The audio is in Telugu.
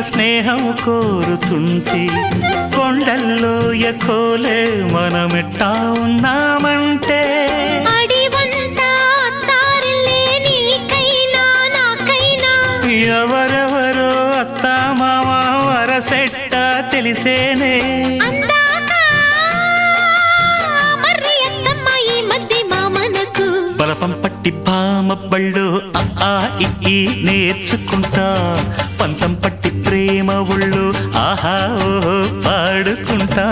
స్నేహం కోరుతుంటే కొండల్లో ఎకోలే మనమెట్టా ఉన్నామంటే ఎవరెవరో అత్తా మామ వరసెట్ట తెలిసేనే బలపం పట్టి భామ బళ్ళు ఆ ఈ నేర్చుకుంటా పంతం పట్టి ప్రేమ ఒళ్ళు ఆహా ఓహో పాడుకుంటా